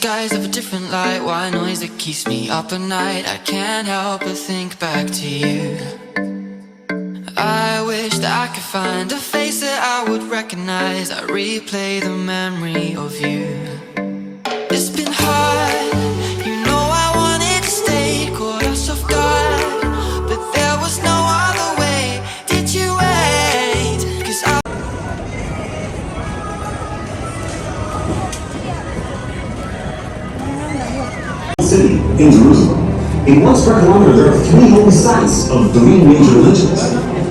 skies of a different light, white noise that keeps me up at night. I can't help but think back to you. I wish that I could find a face that I would recognize. I replay the memory of you. It's been hard, you know I wanted to stay, caught us off guard, but there was no other way. Did you wait? 'Cause I city in Jerusalem. In 1 square kilometer, there are 3 holy sites of 3 major religions.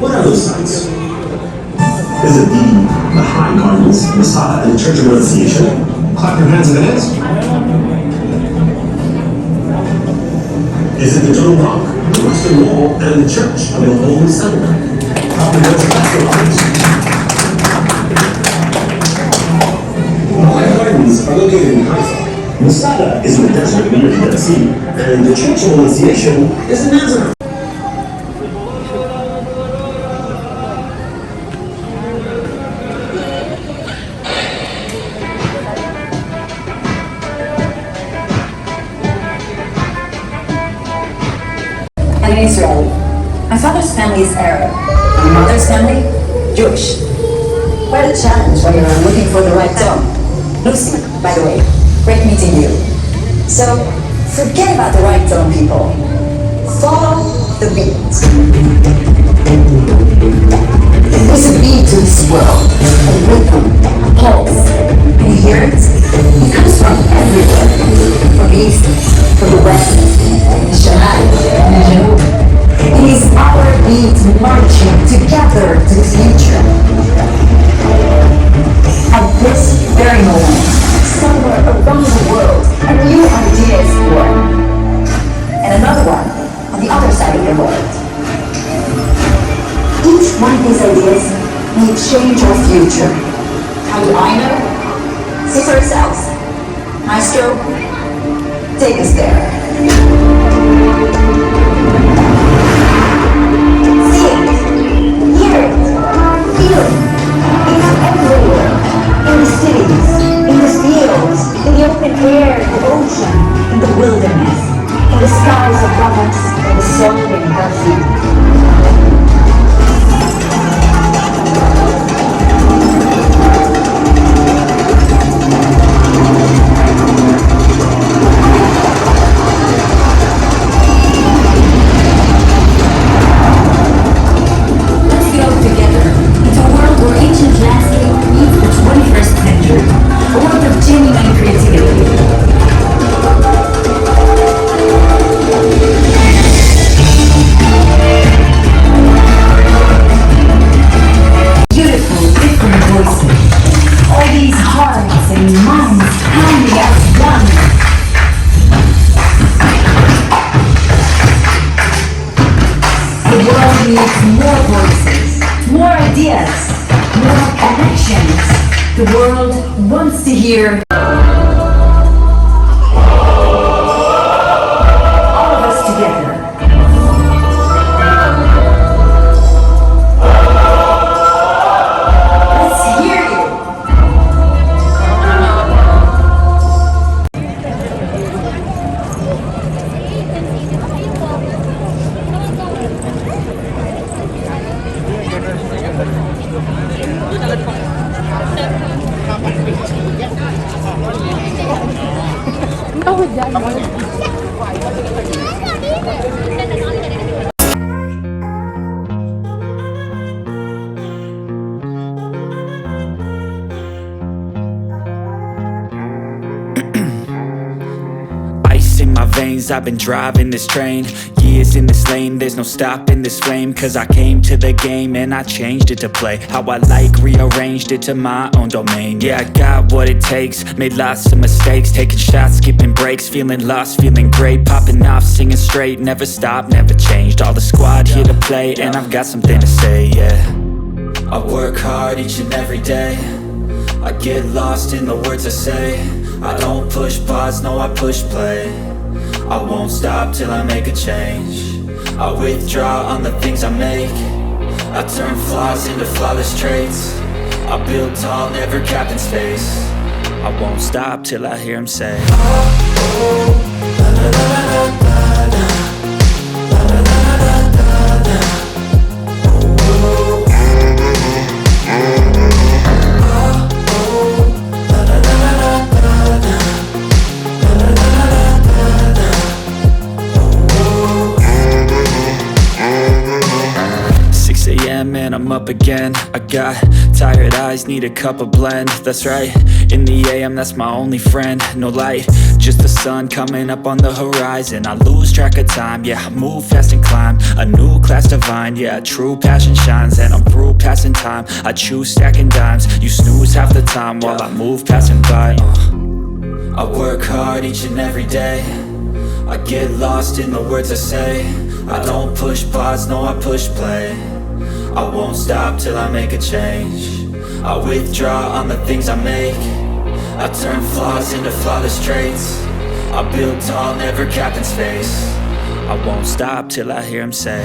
What are those sites? Is it the Baha'i Cardinals, Masada, and the Church of Annunciation? Clap your hands in the heads. Is it the Dome Rock, the Western Wall, and the Church of the Holy Sepulchre? Clap your hands in the heads. Baha'i Gardens are located in Haifa. Masada is in the desert near the Dead Sea, and the Church of Annunciation is in Nazareth. I'm an Israeli. My father's family is Arab. My mother's family, Jewish. Quite a challenge when you're looking for the right tone. Lucy, by the way, great meeting you. So, forget about the right tone, people. Follow the beat. There's a beat to this world, a rhythm, a pulse. And you hear it? It comes from everywhere. From the east, from the west, the Shamal, and the Janub. It is our beat marching together to the future. At this very moment, somewhere around the world, a new idea is born. And another one on the other side of the world. Each one of these ideas may change our future. How do I know? See for yourselves. Maestro, take us there. See it, hear it, feel it. It's everywhere. In the cities, in the fields, in the open air, in the ocean, in the wilderness, in the skies above us, in the soil in our feet. The world wants to hear all of us together. Let's hear you. I've been driving this train, years in this lane, there's no stopping this flame. Cause I came to the game and I changed it to play how I like, rearranged it to my own domain. Yeah, I got what it takes, made lots of mistakes, taking shots, skipping breaks, feeling lost, feeling great, popping off, singing straight, never stopped, never changed. All the squad here to play and I've got something to say, yeah. I work hard each and every day, I get lost in the words I say. I don't push pause, no I push play. I won't stop till I make a change. I withdraw on the things I make. I turn flaws into flawless traits. I build tall, never capped in space. I won't stop till I hear him say, 6 a.m. and I'm up again. I got tired eyes, need a cup of blend. That's right, in the AM that's my only friend. No light, just the sun coming up on the horizon. I lose track of time, yeah, I move fast and climb a new class divine, yeah, true passion shines. And I'm through passing time, I choose stacking dimes. You snooze half the time while I move passing by. I work hard each and every day, I get lost in the words I say. I don't push pause, no I push play. I won't stop till I make a change. I withdraw on the things I make. I turn flaws into flawless traits. I build tall, never capped in space. I won't stop till I hear him say,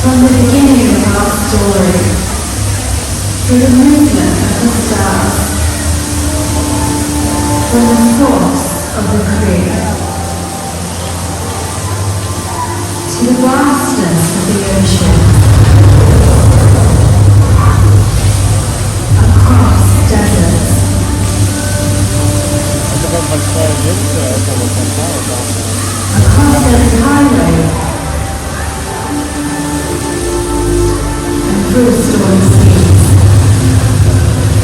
From the beginning of our story, through the movement of the stars, from the source of the creator, to the vastness of the ocean, across deserts, across every highway, through stormy seas,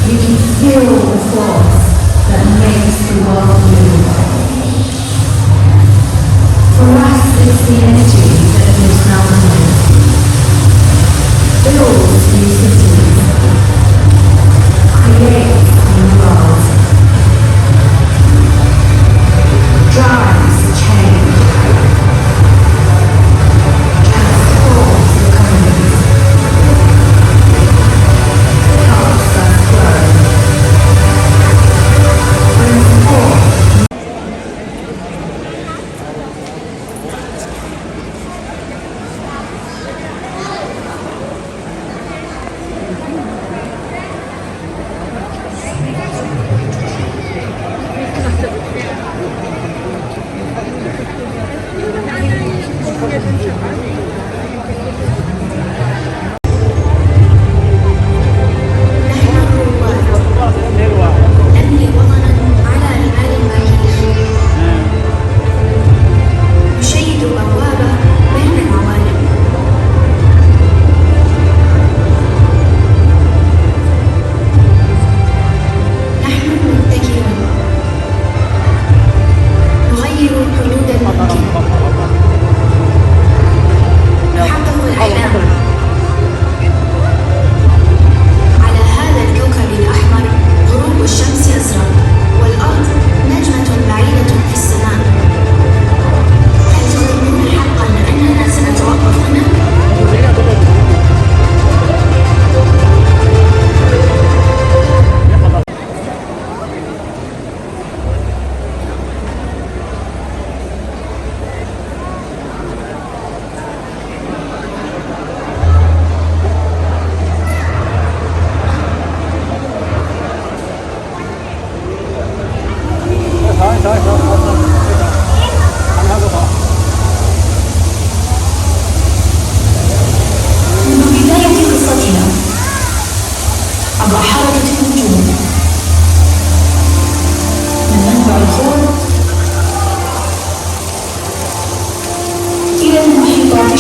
you can feel the force that makes the world move. For us, it's the energy that moves mountains, builds new cities, creates new worlds, drives change, transforms economies, helps us grow, brings forth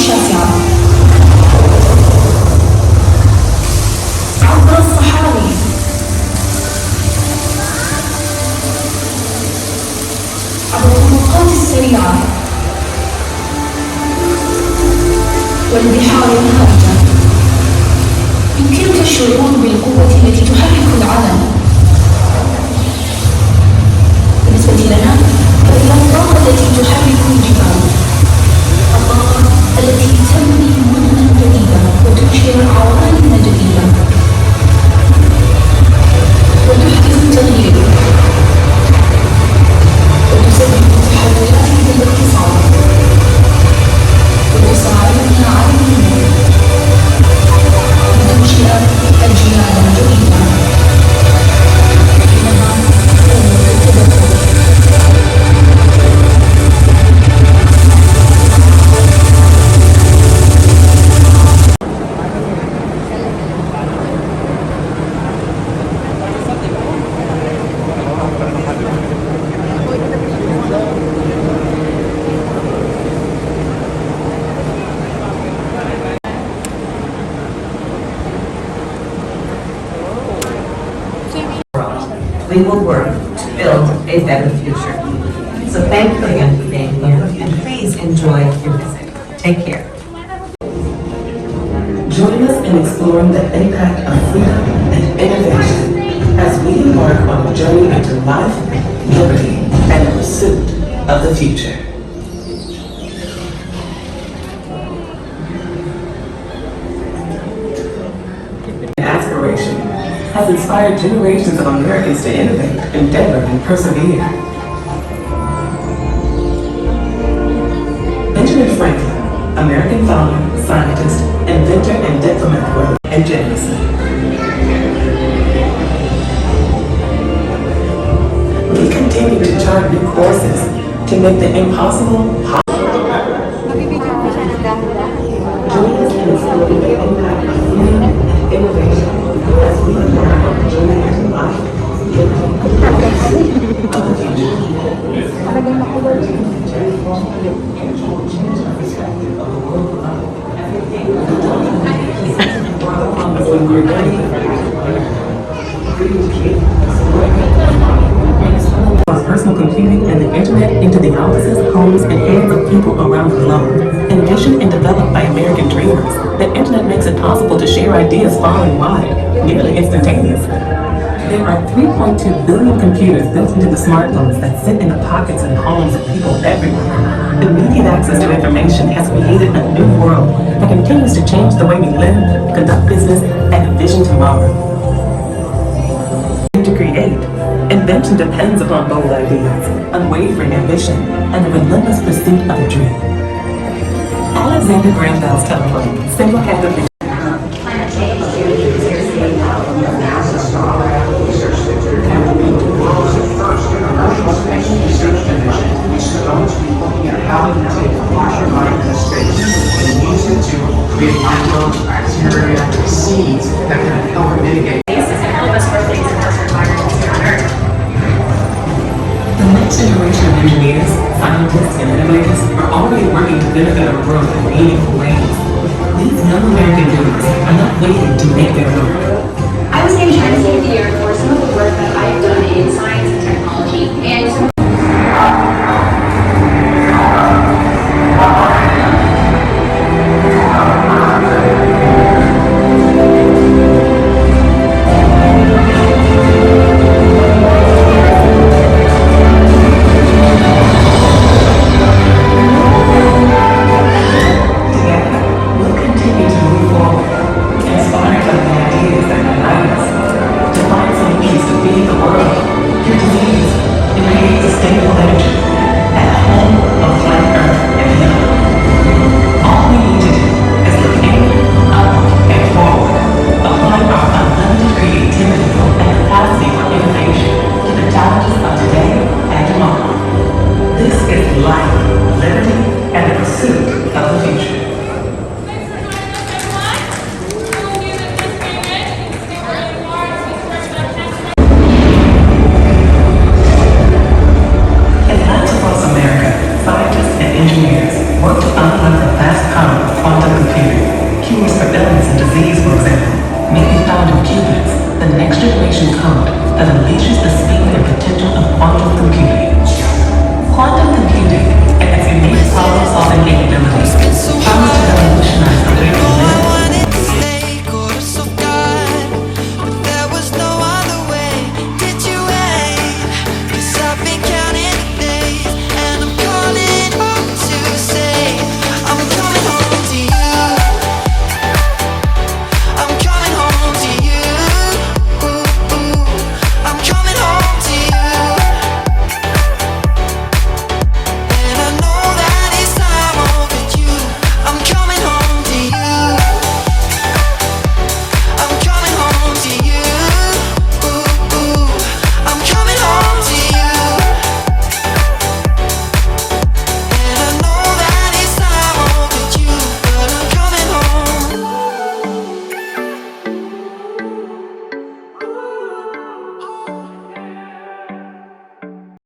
الشاسعة عبر الصحاري عبر الطرقات السريعة والبحار الهائجة يمكنك الشعور بالقوة التي تحرك العالم. بالنسبة لنا فإن الطاقة التي تحرك الجبال، الطاقة التي تبني مدنا جديدة وتنشئ عوالم جديدة وتحدث التغيير وتسبب تحولات في الاقتصاد وتساعدنا على النمو لتنشئ أجيالا جديدة. إنها قوة التبدل. We will work to build a better future. So thank you again for being here, and please enjoy your visit. Take care. Join us in exploring the impact of freedom and innovation as we embark on a journey into life, liberty, and the pursuit of the future. Aspiration has inspired generations of Americans to innovate, endeavor, and persevere. Benjamin Franklin, American founder, scientist, inventor, and diplomat, were and Jameson. We continue to chart new courses to make the impossible possible. Join us in exploring the impact of freedom and innovation as we embark on the journey into life, liberty, and of the future. Personal computing and the internet into the offices, homes, and hands of people around the globe. Envisioned and developed by American dreamers, the internet makes it possible to share ideas far and wide, nearly instantaneously. There are 3.2 billion computers built into the smartphones that sit in the pockets and homes of people everywhere. Immediate access to information has created a new world that continues to change the way we live, conduct business, and envision tomorrow. To create, invention depends upon bold ideas, unwavering ambition, and the relentless pursuit of a dream. Alexander Graham Bell's telephone single-handedly how you take larger light in space and use it to create microbes, bacteria, seeds that can help mitigate. The next generation of engineers, scientists, and innovators are already working to benefit our world in meaningful ways. These young American leaders are not waiting to make their mark. I was named Translator of the Year for some of the work that I've done in science and technology, and some Inspired by the ideas that unite us, to find solutions to feed the world, work to unearth the vast power of quantum computing. Cures for illness and disease, for example, may be found in qubits, the next generation code that unleashes the speed and potential of quantum computing. Quantum computing